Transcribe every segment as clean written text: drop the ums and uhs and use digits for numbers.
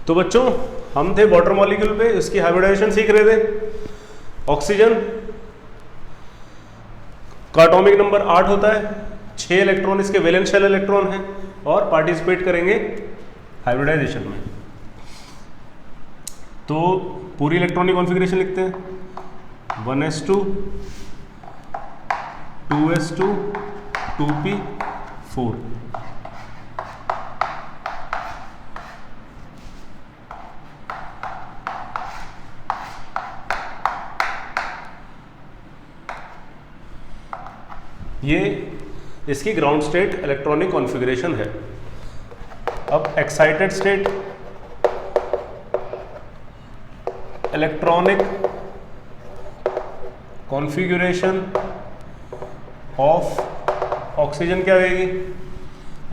तो बच्चों हम थे वाटर मॉलिक्यूल पे, इसकी हाइब्रिडाइजेशन सीख रहे थे। ऑक्सीजन का एटॉमिक नंबर 8 होता है, 6 इलेक्ट्रॉन इसके वैलेंस शेल इलेक्ट्रॉन हैं और पार्टिसिपेट करेंगे हाइब्रिडाइजेशन में। तो पूरी इलेक्ट्रॉनिक कॉन्फ़िगरेशन लिखते हैं 1s2 2s2 2p4। ये इसकी ग्राउंड स्टेट इलेक्ट्रॉनिक कॉन्फ़िगरेशन है। अब excited state electronic configuration of oxygen क्या रहेगी?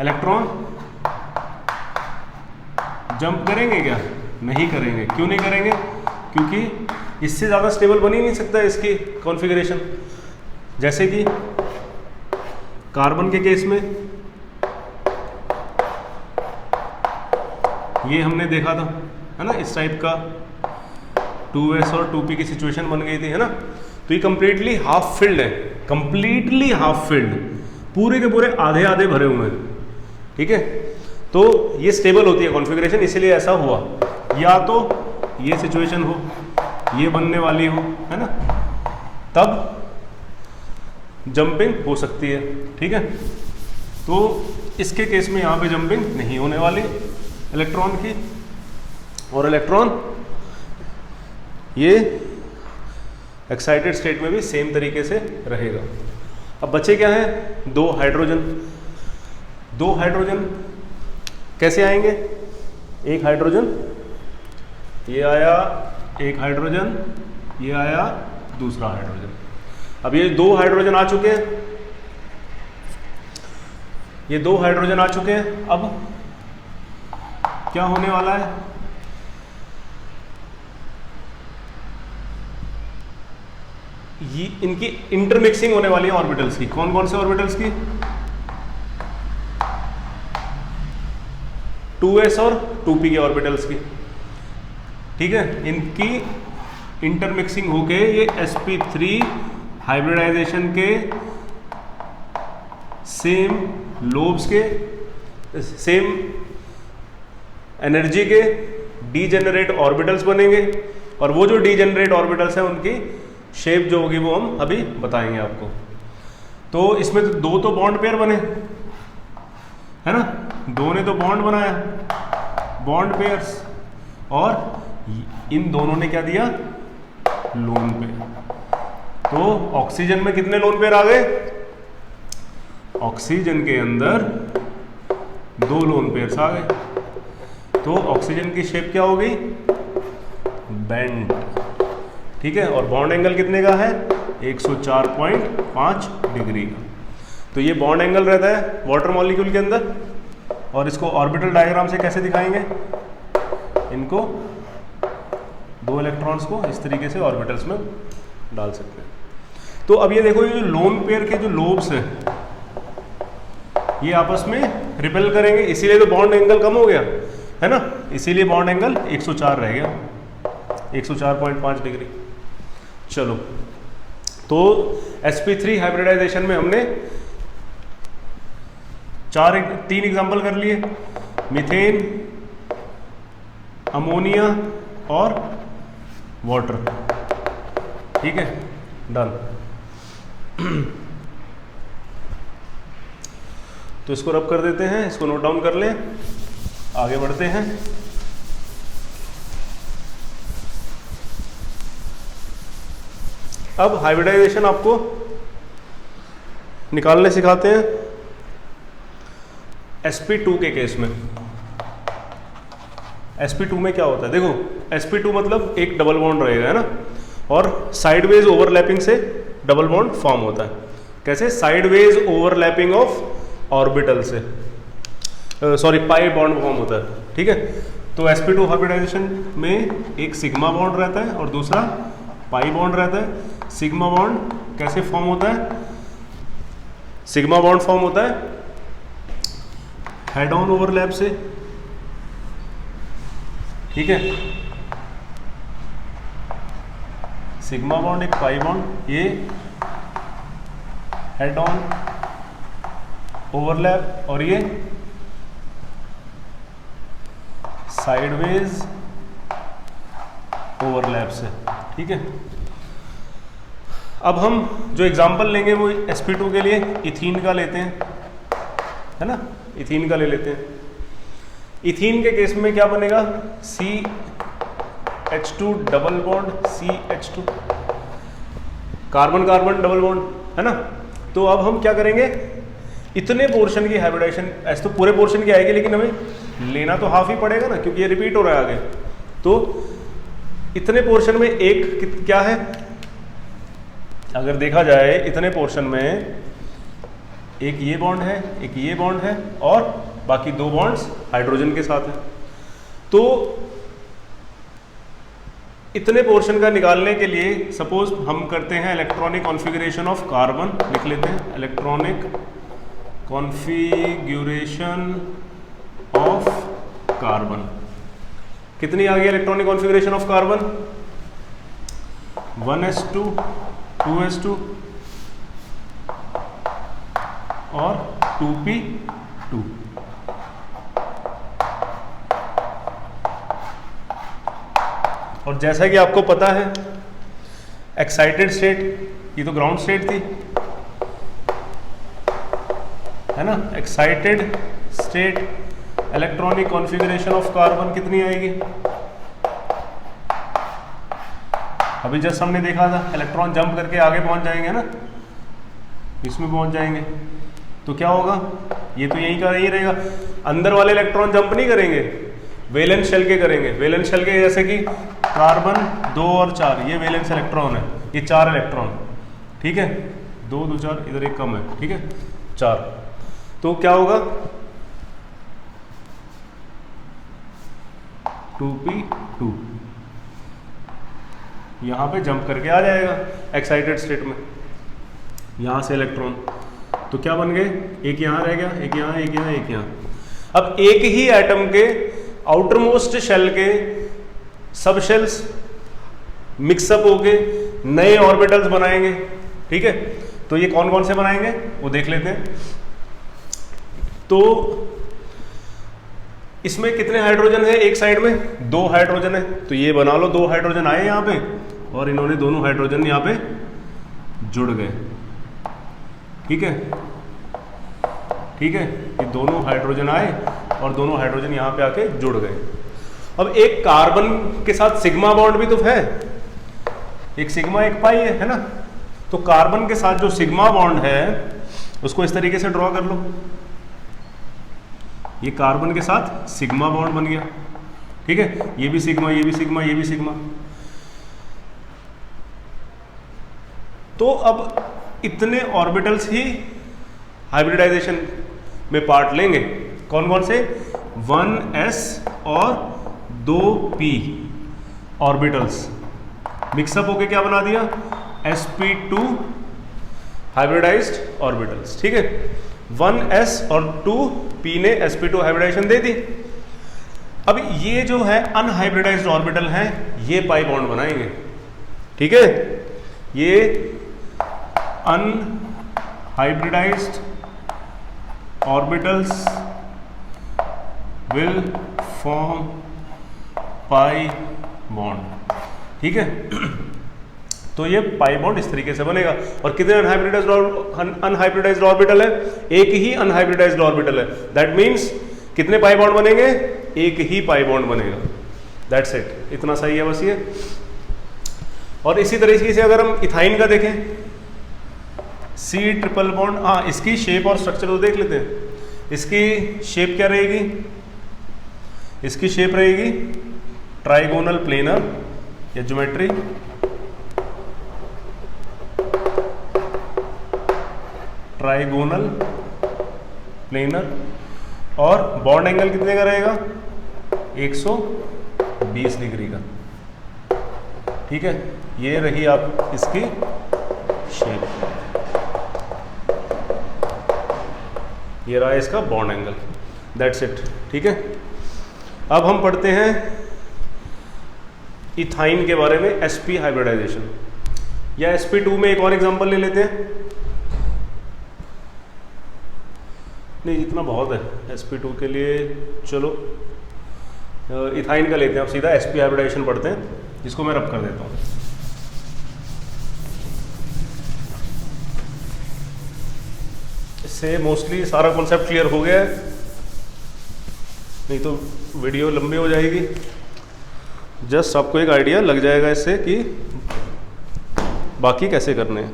इलेक्ट्रॉन जंप करेंगे क्या? नहीं करेंगे। क्यों नहीं करेंगे? क्योंकि इससे ज़्यादा स्टेबल बन ही नहीं सकता इसकी कॉन्फ़िगरेशन। जैसे कि कार्बन के केस में ये हमने देखा था, है ना, इस टाइप का 2s और 2p की सिचुएशन बन गई थी, है ना। तो ये कंप्लीटली हाफ फिल्ड है, कंप्लीटली हाफ फिल्ड, पूरे के पूरे आधे आधे भरे हुए हैं, ठीक है। तो ये स्टेबल होती है कॉन्फ़िगरेशन, इसीलिए ऐसा हुआ। या तो ये सिचुएशन हो, ये बनने वाली हो, है ना, तब जंपिंग हो सकती है, ठीक है। तो इसके केस में यहाँ पे जंपिंग नहीं होने वाली इलेक्ट्रॉन की, और इलेक्ट्रॉन ये एक्साइटेड स्टेट में भी सेम तरीके से रहेगा। अब बचे क्या है? दो हाइड्रोजन। दो हाइड्रोजन कैसे आएंगे? एक हाइड्रोजन ये आया, एक हाइड्रोजन ये आया, दूसरा हाइड्रोजन। अब ये दो हाइड्रोजन आ चुके हैं, ये दो हाइड्रोजन आ चुके हैं। अब क्या होने वाला है? ये इनकी इंटरमिक्सिंग होने वाली है ऑर्बिटल्स की। कौन कौन से ऑर्बिटल्स की? 2s और 2p के ऑर्बिटल्स की, ठीक है। इनकी इंटरमिक्सिंग होके ये sp3 हाइब्रिडाइजेशन के सेम लोब्स के, सेम एनर्जी के डीजेनरेट ऑर्बिटल्स बनेंगे, और वो जो डीजेनरेट ऑर्बिटल्स हैं उनकी शेप जो होगी वो हम अभी बताएंगे आपको। तो इसमें तो दो तो बॉन्ड पेयर बने, है ना, दो ने तो बॉन्ड बनाया, बॉन्ड पेयर्स, और इन दोनों ने क्या दिया? Lone pair. तो ऑक्सीजन में कितने लोन पेयर आ गए? ऑक्सीजन के अंदर दो लोन पेयर्स आ गए। तो ऑक्सीजन की शेप क्या हो गई? बेंट, ठीक है। और बॉन्ड एंगल कितने का है? 104.5 डिग्री का। तो ये बॉन्ड एंगल रहता है वाटर मॉलिक्यूल के अंदर। और इसको ऑर्बिटल डायग्राम से कैसे दिखाएंगे? इनको दो इलेक्ट्रॉन्स को इस तरीके से ऑर्बिटल्स में डाल सकते हैं। तो अब ये देखो, ये जो लोन पेयर के जो लोब्स हैं ये आपस में रिपेल करेंगे, इसीलिए तो बॉन्ड एंगल कम हो गया, है ना, इसीलिए बॉन्ड एंगल 104 रह गया, 104.5 डिग्री। चलो, तो sp3 हाइब्रिडाइजेशन में हमने तीन एग्जांपल कर लिए, मीथेन, अमोनिया और वाटर, ठीक है, डन। तो इसको रब कर देते हैं, इसको नोट डाउन कर लें, आगे बढ़ते हैं। अब हाइब्रिडाइजेशन आपको निकालने सिखाते हैं sp2 के केस में। sp2 में क्या होता है? देखो, sp2 मतलब एक डबल बॉन्ड रहेगा, है ना, और साइडवेज ओवरलैपिंग से डबल बॉन्ड फॉर्म होता है। कैसे? साइडवेज ओवरलैपिंग ऑफ ऑर्बिटल से, सॉरी, पाई बॉन्ड फॉर्म होता है, ठीक है। तो sp2 हाइब्रिडाइजेशन में एक सिग्मा बॉन्ड रहता है और दूसरा पाई बॉन्ड रहता है। सिग्मा बॉन्ड कैसे फॉर्म होता है? सिग्मा बॉन्ड फॉर्म होता है हेड ऑन ओवरलैप से, ठीक है, सिग्मा बॉन्ड एक पाई बॉन्ड, ये हेड ऑन ओवरलैप और ये साइडवेज ओवरलैप से। ठीक है, अब हम जो एग्जांपल लेंगे वो sp2 के लिए इथीन का लेते हैं, है ना, इथीन का ले लेते हैं। इथीन के केस में क्या बनेगा, CH2 double bond CH2, carbon carbon double bond, है ना। तो अब हम क्या करेंगे, इतने पोर्शन की हाइब्रिडाइजेशन, ऐसे तो पूरे पोर्शन की आएगी लेकिन हमें लेना तो हाफ ही पड़ेगा ना, क्योंकि ये रिपीट हो रहा है आगे। तो इतने पोर्शन में एक क्या है, अगर देखा जाए इतने पोर्शन में एक ये बॉन्ड है, एक ये बॉन्ड है और बाकी दो बॉन्ड्स हाइड्रोजन के साथ हैं। तो इतने पोर्शन का निकालने के लिए सपोज हम करते हैं इलेक्ट्रॉनिक कॉन्फ़िगरेशन ऑफ कार्बन, लिख लेते हैं इलेक्ट्रॉनिक कॉन्फ़िगरेशन ऑफ कार्बन। कितनी आ गई electronic configuration of carbon, 1s2 2s2 और 2p2। और जैसा कि आपको पता है एक्साइटेड स्टेट, ये तो ग्राउंड स्टेट थी, है ना। Excited state electronic configuration of carbon कितनी आएगी, अभी जस्ट हमने देखा था इलेक्ट्रॉन जंप करके आगे पहुंच जाएंगे ना, इसमें पहुंच जाएंगे तो क्या होगा, ये तो यहीं का यही रहेगा। अंदर वाले इलेक्ट्रॉन जंप नहीं करेंगे, वैलेंस शेल के करेंगे। वैलेंस शेल के जैसे कि कार्बन 2 और 4, ये वैलेंस इलेक्ट्रॉन है, ये 4 इलेक्ट्रॉन, ठीक है, 2 2 4, इधर एक कम है, ठीक है, 4। तो क्या होगा, 2p2 यहाँ पे जंप करके आ जाएगा एक्साइटेड स्टेट में, यहाँ से इलेक्ट्रॉन। तो क्या बन गए, एक यहाँ रह गया, एक यहाँ, एक यहाँ, एक यहाँ। अब एक ही एटम के आउटर मोस्ट शेल के सब शेल्स मिक्सअप होके नए ऑर्बिटल्स बनाएंगे, ठीक है। तो ये कौन कौन से बनाएंगे वो देख लेते हैं। तो इसमें कितने हाइड्रोजन है, एक साइड में 2 हाइड्रोजन है, तो ये बना लो 2 हाइड्रोजन आए यहाँ पे और इन्होंने दोनों हाइड्रोजन यहाँ पे जुड़ गए, ठीक है, ठीक है। ये दोनों हाइड्रोजन आए और दोनों हाइड्रोजन यहाँ पे आके जुड़ गए। अब एक कार्बन के साथ सिग्मा बॉन्ड भी तो है, एक सिग्मा एक पाई है ना। तो कार्बन के साथ जो सिग्मा बॉन्ड है उसको इस तरीके से ड्रॉ कर लो, ये कार्बन के साथ सिग्मा बॉन्ड बन गया, ठीक है, ये भी सिग्मा, ये भी सिग्मा, ये भी सिग्मा। तो अब इतने ऑर्बिटल्स ही हाइब्रिडाइजेशन में पार्ट लेंगे, कौन कौन से, 1s और 2p ऑर्बिटल्स मिक्सअप होके क्या बना दिया, sp2 हाइब्रिडाइज्ड ऑर्बिटल्स, ठीक है। 1s और 2p ने sp2 हाइब्रिडाइजेशन दे दी। अब ये जो है अनहाइब्रिडाइज्ड ऑर्बिटल हैं, ये पाई बॉन्ड बनाएंगे, ठीक है। ये unhybridised orbitals will form pi bond, ठीक है। तो ये पाई बॉन्ड इस तरीके से बनेगा। और कितने अनहाइब्रिडाइज्ड ऑर्बिटल है, एक ही अनहाइब्रिडाइज्ड ऑर्बिटल है, दैट मीन्स कितने पाई बॉन्ड बनेंगे, एक ही पाई बॉन्ड बनेगा, दैट्स इट, इतना सही है बस ये। और इसी तरीके से अगर हम इथाइन का देखें, C ट्रिपल बॉन्ड, हाँ इसकी शेप और स्ट्रक्चर तो देख लेते हैं। इसकी शेप क्या रहेगी, इसकी शेप रहेगी ट्राइगोनल प्लेनर या ज्योमेट्री, ट्राइगोनल प्लेनर। और बॉन्ड एंगल कितने का रहेगा, 120 डिग्री का, ठीक है। ये रही आप इसकी शेप, ये रहा इसका बॉन्ड एंगल, दैट्स इट, ठीक है। अब हम पढ़ते हैं इथाइन के बारे में, sp हाइब्रिडाइजेशन। या sp2 में एक और एग्जांपल ले लेते हैं, नहीं इतना बहुत है sp2 के लिए, चलो इथाइन का लेते हैं, अब सीधा sp हाइब्रिडाइजेशन पढ़ते हैं, जिसको मैं रब कर देता हूँ। इससे मोस्टली सारा कॉन्सेप्ट क्लियर हो गया है, नहीं तो वीडियो लंबी हो जाएगी। जस्ट आपको एक आइडिया लग जाएगा इससे कि बाकी कैसे करने हैं।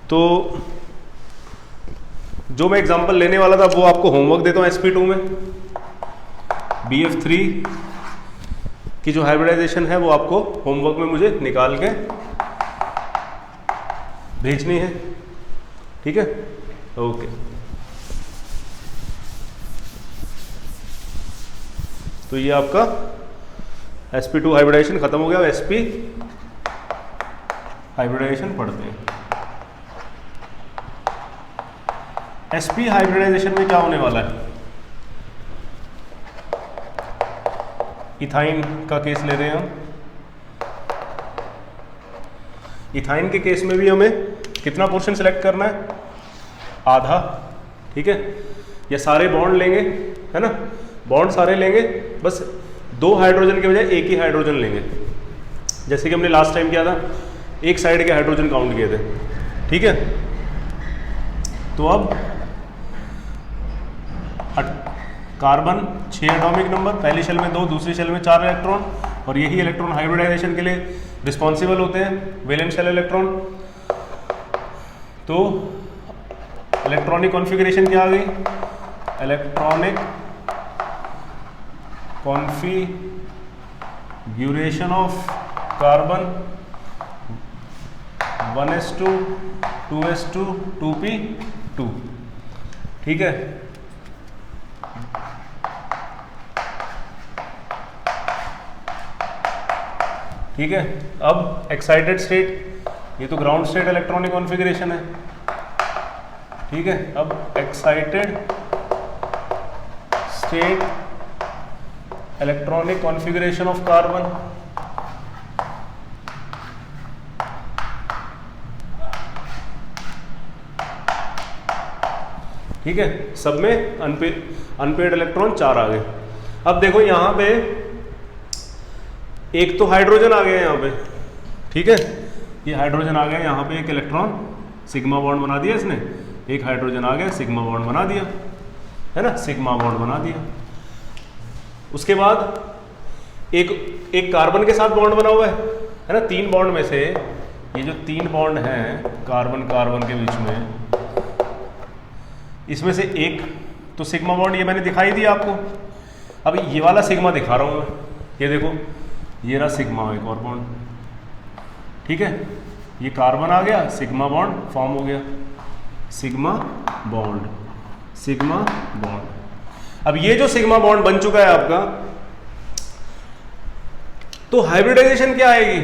तो जो मैं एग्जांपल लेने वाला था वो आपको होमवर्क देता हूँ sp2 में। bf3 की जो हाइब्रिडाइजेशन है वो आपको होमवर्क में मुझे निकाल के भेजनी है, ठीक है? ओके। तो ये आपका sp2 हाइब्रिडाइजेशन खत्म हो गया, sp हाइब्रिडाइजेशन पढ़ते हैं। sp हाइब्रिडाइजेशन में क्या होने वाला है? इथाइन का केस ले रहे हैं हम। इथाइन के केस में भी हमें कितना पोर्शन सिलेक्ट करना है? आधा, ठीक है? ये सारे बॉन्ड लेंगे, है ना? बॉन्ड सारे लेंगे, बस 2 हाइड्रोजन के बजाय एक ही हाइड्रोजन लेंगे, जैसे कि हमने लास्ट टाइम किया था, एक साइड के हाइड्रोजन काउंट किए थे, ठीक है? तो अब कार्बन 6 एटॉमिक नंबर, पहली शेल में 2, दूसरी शेल में 4 इलेक्ट्रॉन, और यही इलेक्ट्रॉन हाइब्रिडाइजेशन के लिए रिस्पॉन्सिबल होते हैं, वैलेंस शेल इलेक्ट्रॉन। तो इलेक्ट्रॉनिक कॉन्फ़िगरेशन क्या आ गई? Electronic configuration of carbon 1s2 2s2 2p2, ठीक है? ठीक है। अब एक्साइटेड स्टेट, ये तो ग्राउंड स्टेट इलेक्ट्रॉनिक कॉन्फ़िगरेशन है, ठीक है? अब excited state electronic configuration of carbon, ठीक है? सब में अनपेड इलेक्ट्रॉन 4 आ गए। अब देखो यहाँ पे एक तो हाइड्रोजन आ गया यहाँ पे, ठीक है? ये हाइड्रोजन आ गया यहाँ पे, एक इलेक्ट्रॉन सिग्मा बॉन्ड बना दिया इसने, एक हाइड्रोजन आ गया सिग्मा बॉन्ड बना दिया, है ना? सिग्मा बॉन्ड बना दिया। उसके बाद एक कार्बन के साथ बॉन्ड बना हुआ है ना? 3 बॉन्ड में से ये जो 3 बॉन्ड हैं कार्बन कार्बन के बीच में, इसमें से एक तो सिग्मा बॉन्ड ये मैंने दिखाई दिया आपको। अब ये वाला सिग्मा दिखा रहा हूँ मैं, ये देखो, ये रहा सिग्मा, एक और बॉन्ड, ठीक है? ये कार्बन आ गया, सिग्मा बॉन्ड फॉर्म हो गया, सिग्मा बॉन्ड, सिग्मा बॉन्ड। अब ये जो सिग्मा बॉन्ड बन चुका है आपका, तो हाइब्रिडाइजेशन क्या आएगी?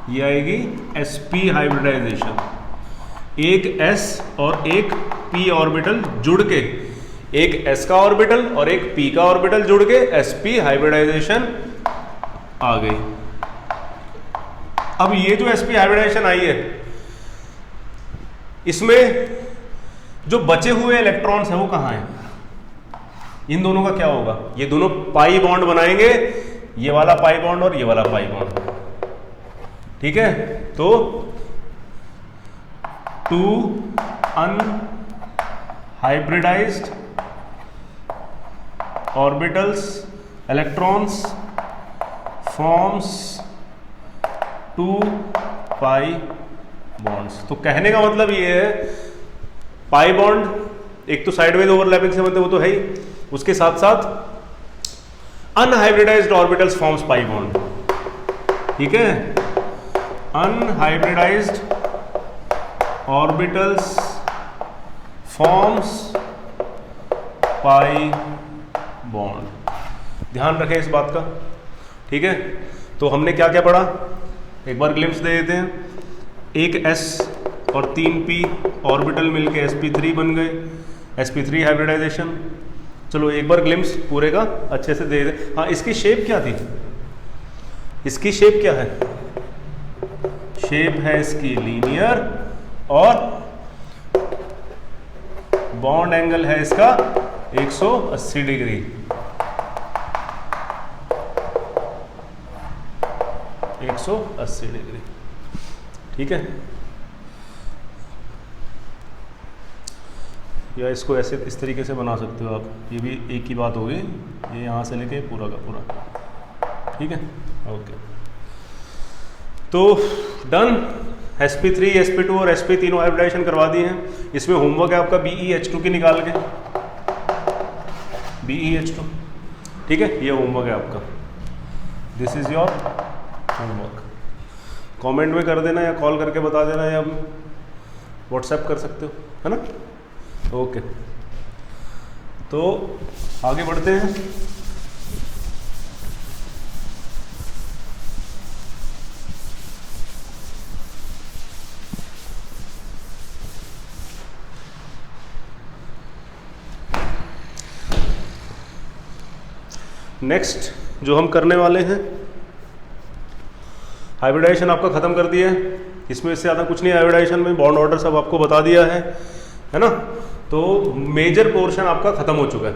ये आएगी sp हाइब्रिडाइजेशन। एक s और एक p ऑर्बिटल जुड़ के, एक s का ऑर्बिटल और एक p का ऑर्बिटल जुड़ के sp हाइब्रिडाइजेशन आ गई। अब ये जो sp हाइब्रिडाइजेशन आई है, इसमें जो बचे हुए इलेक्ट्रॉन्स हैं वो कहाँ हैं? इन दोनों का क्या होगा? ये दोनों पाई बॉन्ड बनाएंगे, ये वाला पाई बॉन्ड और ये वाला पाई बॉन्ड, ठीक है? तो 2 unhybridised orbitals electrons forms 2 pi bonds. तो कहने का मतलब ये है, पाई बॉन्ड एक तो साइडवेज ओवरलैपिंग से बनते, वो तो है ही, उसके साथ साथ unhybridised orbitals forms pi bond, ठीक है? Unhybridised orbitals forms pi bond. ध्यान रखें इस बात का, ठीक है? तो हमने क्या क्या पढ़ा, एक बार ग्लिम्स दे देते हैं। एक s और 3p ऑर्बिटल मिलके sp3 बन गए, sp3 हाइब्रिडाइजेशन। चलो एक बार ग्लिम्स पूरे का अच्छे से दे दे। हाँ, इसकी शेप क्या थी? इसकी शेप क्या है? शेप है इसकी लीनियर और बॉन्ड एंगल है इसका 180 डिग्री। ठीक है, या इसको ऐसे इस तरीके से बना सकते हो आप, ये भी एक ही बात होगी, ये यहाँ से लेके पूरा का पूरा। ठीक है, ओके। तो डन, sp3, sp2 और sp तीनों हाइब्रिडाइजेशन करवा दिए हैं। इसमें होमवर्क है आपका BeH2 की निकाल के, BeH2। ठीक है, ये होमवर्क है आपका, this is your homework. Comment में कर देना या कॉल करके बता देना या व्हाट्सएप कर सकते हो, है ना? ओके, तो आगे बढ़ते हैं। नेक्स्ट जो हम करने वाले हैं, हाइब्रिडाइजेशन आपका ख़त्म कर दिया है, इसमें इससे ज़्यादा कुछ नहीं। हाइब्रिडाइजेशन में बॉन्ड ऑर्डर सब आपको बता दिया है ना? तो मेजर पोर्शन आपका ख़त्म हो चुका है।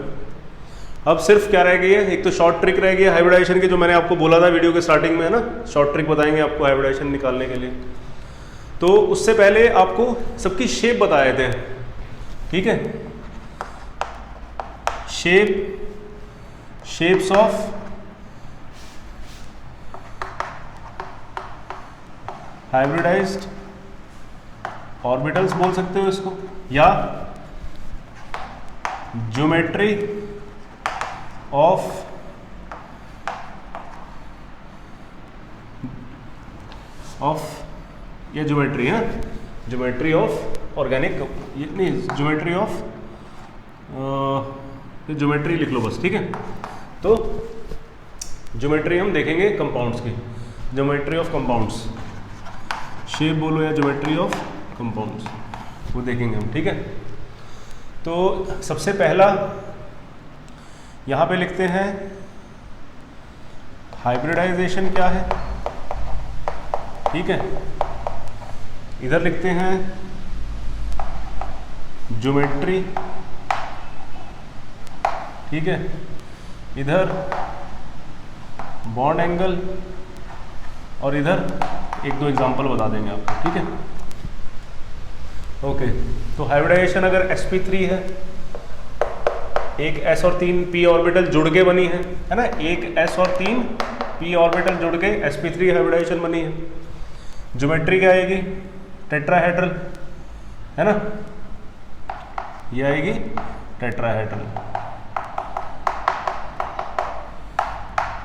अब सिर्फ क्या रह गई है, एक तो शॉर्ट ट्रिक रह गई है हाइब्रिडाइजेशन की, जो मैंने आपको बोला था वीडियो के स्टार्टिंग में, है ना? शॉर्ट ट्रिक बताएंगे आपको हाइब्रिडाइजेशन निकालने के लिए। तो उससे पहले आपको सबकी शेप बताए थे, ठीक है? शेप्स ऑफ हाइब्रिडाइज्ड ऑर्बिटल्स बोल सकते हो इसको, या ज्योमेट्री ऑफ ये ज्योमेट्री है, ज्योमेट्री ऑफ ऑर्गेनिक, ये नहीं, ज्योमेट्री ऑफ ज्योमेट्री लिख लो बस, ठीक है? तो ज्योमेट्री हम देखेंगे कंपाउंड्स की, ज्योमेट्री ऑफ कंपाउंड्स, शेप बोलो या ज्योमेट्री ऑफ कंपाउंड्स, वो देखेंगे हम, ठीक है? तो सबसे पहला यहाँ पे लिखते हैं हाइब्रिडाइजेशन क्या है, ठीक है? इधर लिखते हैं ज्योमेट्री, ठीक है? इधर बॉन्ड एंगल, और इधर एक दो एग्जांपल बता देंगे आपको, ठीक है? ओके, तो हाइब्रिडाइजेशन अगर sp3 है, एक s और 3 p ऑर्बिटल जुड़ के बनी है ना? एक s और 3 p ऑर्बिटल जुड़ के sp3 हाइब्रिडाइजेशन बनी है। ज्योमेट्री क्या आएगी? टेट्राहेड्रल, है ना? ये आएगी टेट्राहेड्रल,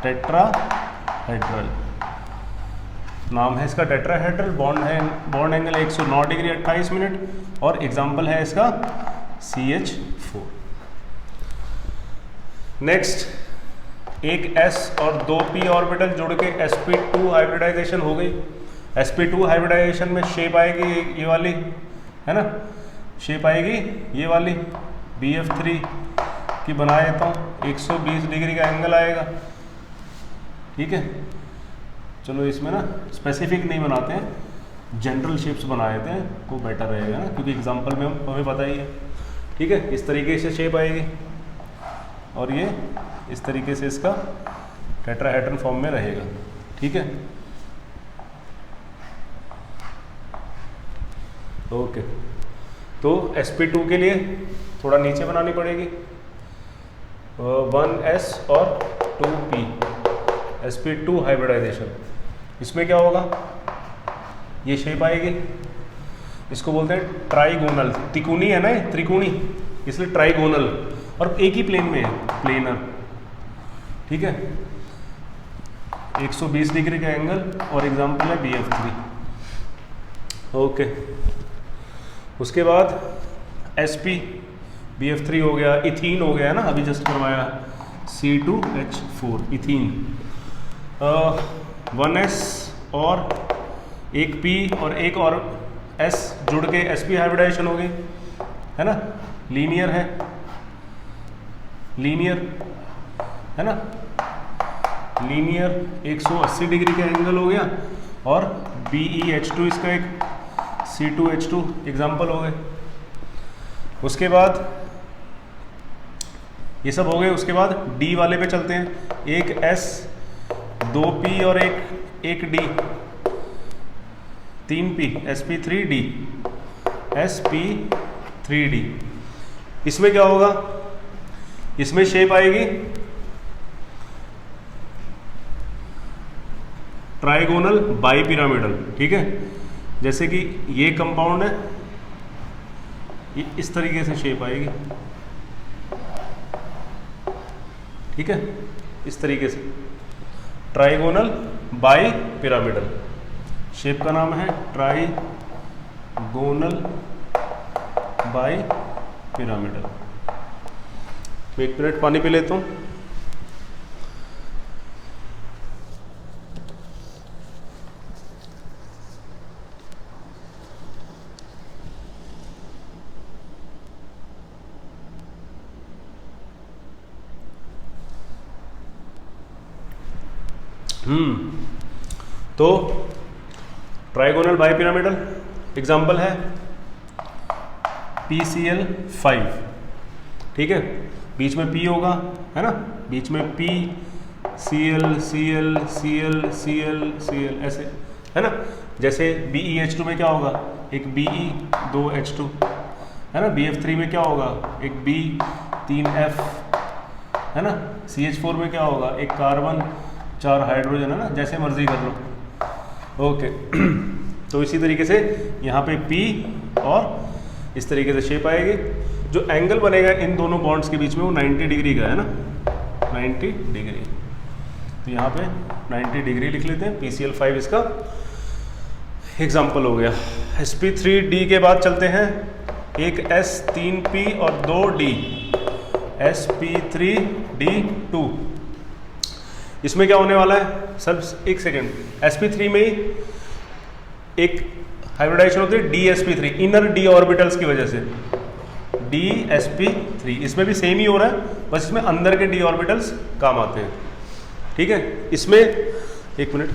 टेट्राहेड्रल नाम है इसका, tetrahedral. Bond angle 109 degree 28 minute, और एग्जाम्पल है इसका CH4। नेक्स्ट, एक s और 2 p ऑर्बिटल जुड़ के sp2 हाइब्रिडाइजेशन हो गई। sp2 हाइब्रिडाइजेशन में शेप आएगी ये वाली, है ना? शेप आएगी ये वाली, BF3 की बना देता हूँ, 120 डिग्री का एंगल आएगा, ठीक है? चलो इसमें ना स्पेसिफिक नहीं बनाते हैं, जनरल शेप्स बना देते हैं, वो बेटर रहेगा ना, क्योंकि एग्जांपल में हमें पता ही है, ठीक है? इस तरीके से शेप आएगी, और ये इस तरीके से इसका टेट्राहेड्रल फॉर्म में रहेगा, ठीक है? ओके, तो sp2 के लिए थोड़ा नीचे बनानी पड़ेगी, 1s और 2p, sp2 हाइब्रिडाइजेशन। इसमें क्या होगा? ये शेप आएगी, इसको बोलते हैं ट्राइगोनल, तिकोनी है ना, त्रिकोणी, इसलिए ट्राइगोनल, और एक ही प्लेन में है, प्लेनर, ठीक है? 120 डिग्री का एंगल, और एग्जांपल है BF3। ओके, उसके बाद sp, BF3 हो गया, इथीन हो गया ना, अभी जस्ट करवाया, C2H4 इथीन। 1s और एक p और एक और s जुड़ के sp हाइब्रिडाइजेशन हो गई, है ना? लीनियर है, लीनियर, है ना? लीनियर 180 डिग्री का एंगल हो गया, और BeH2 इसका एक C2H2 एग्जाम्पल हो गए। उसके बाद ये सब हो गए। उसके बाद D वाले पे चलते हैं। एक S, 2P और एक D, 3P, sp3d, sp3d। इसमें क्या होगा, इसमें शेप आएगी ट्राइगोनल बाई पिरामिडल। ठीक है, जैसे कि ये कंपाउंड है, ये इस तरीके से शेप आएगी। ठीक है, इस तरीके से ट्राइगोनल बाई पिरामिडल। शेप का नाम है ट्राइगोनल बाई पिरामिडल। मैं 1 मिनट पानी पी लेता हूँ। तो ट्राइगोनल बाई पिरामिडल एग्जाम्पल है PCl5। ठीक है, बीच में P होगा, है ना, बीच में P, Cl, Cl, Cl, Cl, Cl, ऐसे, है ना। जैसे BeH2 में क्या होगा, एक Be, 2H2, है ना। BF3 में क्या होगा, एक B, 3F, है ना। CH4 में क्या होगा, एक कार्बन, 4 हाइड्रोजन, है ना। जैसे मर्जी कर लो। ओके तो इसी तरीके से यहाँ पे P और इस तरीके से शेप आएगी। जो एंगल बनेगा इन दोनों बॉन्ड्स के बीच में वो 90 डिग्री का है ना, 90 डिग्री। तो यहाँ पे 90 डिग्री लिख लेते हैं। PCl5 इसका एग्जाम्पल हो गया। sp3d के बाद चलते हैं। एक S, 3P और 2D, sp3d2। इसमें क्या होने वाला है सर, एक सेकेंड। sp3 में ही एक हाइब्रिडाइजेशन होती है dsp3, इनर d ऑर्बिटल्स की वजह से dsp3। इसमें भी सेम ही हो रहा है, बस इसमें अंदर के d ऑर्बिटल्स काम आते हैं। ठीक है, इसमें एक मिनट,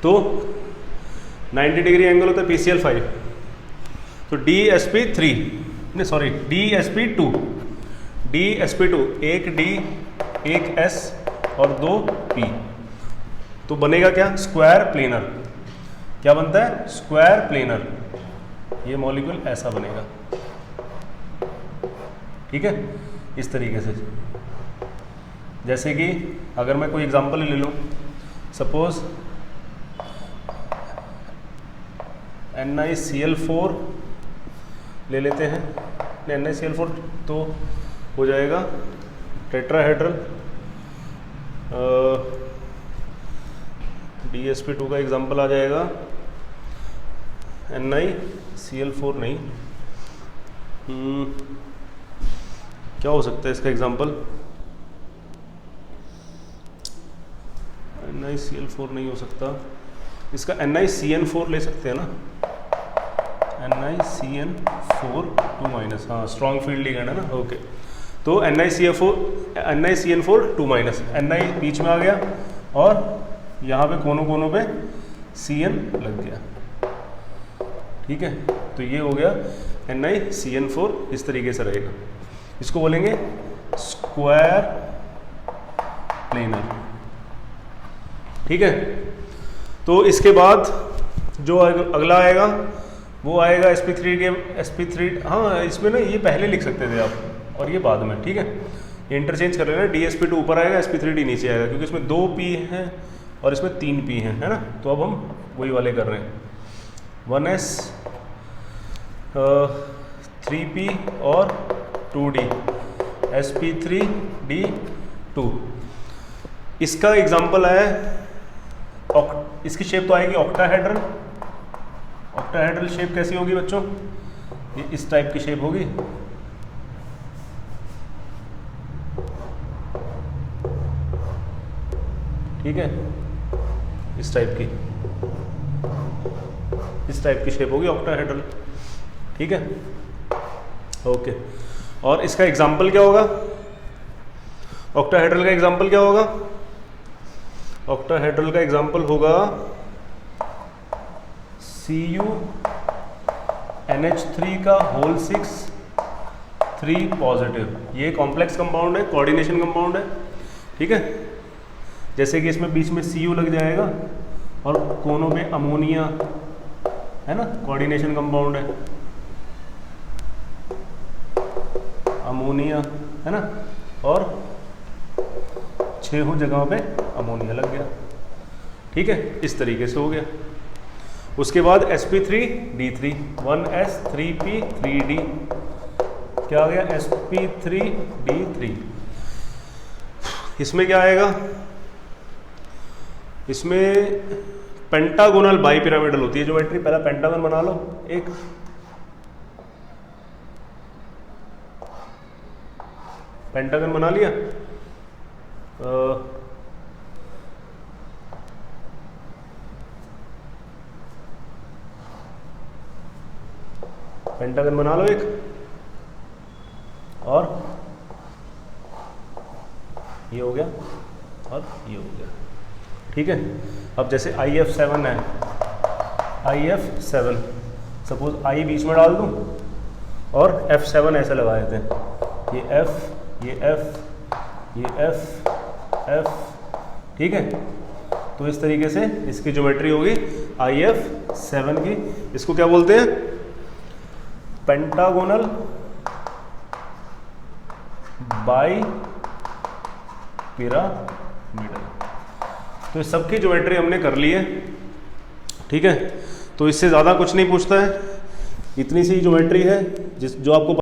तो 90 डिग्री एंगल होता है PCl5। तो dsp3, नहीं सॉरी, dsp2, dsp2, एक D, एक S और 2 P। तो बनेगा क्या, स्क्वायर प्लेनर। क्या बनता है, स्क्वायर प्लेनर। ये मॉलिक्यूल ऐसा बनेगा। ठीक है, इस तरीके से। जैसे कि अगर मैं कोई एग्जांपल ले लूँ, सपोज NiCl4 ले लेते हैं। NiCl4 तो हो जाएगा टेट्राहेड्रल। dsp2 का एग्जांपल आ जाएगा NiCl4 नहीं, क्या हो सकता है इसका एग्जांपल, NiCl4 नहीं हो सकता। इसका NiCN4 ले सकते हैं ना, NiCN4 2-, हाँ स्ट्रॉन्ग फील्ड लिगेंड है ना। ओके, तो NiCN4 2-, Ni बीच में आ गया और यहाँ पे कोनों कोनों पे Cn लग गया। ठीक है, तो ये हो गया NiCN4। इस तरीके से रहेगा। इसको बोलेंगे स्क्वायर प्लेनर। ठीक है, तो इसके बाद जो अगला आएगा वो आएगा sp3, हाँ इसमें ना ये पहले लिख सकते थे आप और ये बाद में। ठीक है, ये इंटरचेंज कर लेना। dsp2 ऊपर आएगा, sp3d नीचे आएगा, क्योंकि इसमें 2p हैं और इसमें 3p हैं, है ना। तो अब हम वही वाले कर रहे हैं। 1s, 3p और 2d, sp3d2। इसका एग्जाम्पल है, इसकी शेप तो आएगी ऑक्टाहेड्रल। ऑक्टाहेड्रल शेप कैसी होगी बच्चों, ये इस टाइप की शेप होगी। ठीक है, इस टाइप की शेप होगी ऑक्टाहेड्रल। ठीक है, ओके। और इसका एग्जाम्पल क्या होगा, ऑक्टाहेड्रल का एग्जाम्पल क्या होगा, ऑक्टाहेड्रल का एग्जाम्पल होगा CuNH3 का होल 6 3 पॉजिटिव। ये कॉम्प्लेक्स कंपाउंड है, कोऑर्डिनेशन कंपाउंड है, ठीक है। जैसे कि इसमें बीच में Cu लग जाएगा और कोनों पे अमोनिया है ना, कोऑर्डिनेशन कंपाउंड है, अमोनिया है ना, और 6 जगहों पे अमोनिया लग गया, ठीक है। इस तरीके से हो गया। उसके बाद sp3d3 1s3p3d क्या आ गया, sp3d3। इसमें क्या आएगा, इसमें पेंटागोनल बाइपिरामिडल होती है ज्योमेट्री। पहला पेंटागन बना लो एक, पेंटागन बना लिया। पेंटागन बना लो एक, और ये हो गया और ये हो गया, ठीक है। अब जैसे IF7 है, IF7 सपोज I बीच में डाल दूं और F7 ऐसे लगा देते हैं, ये F, ये F, ये F, F, ठीक है। तो इस तरीके से इसकी ज्योमेट्री होगी IF7 की। इसको क्या बोलते हैं, पेंटागोनल बाइपिरामिडल। तो इस सबकी ज्योमेट्री हमने कर ली है, ठीक है। तो इससे ज़्यादा कुछ नहीं पूछता है, इतनी सी ज्योमेट्री है जो आपको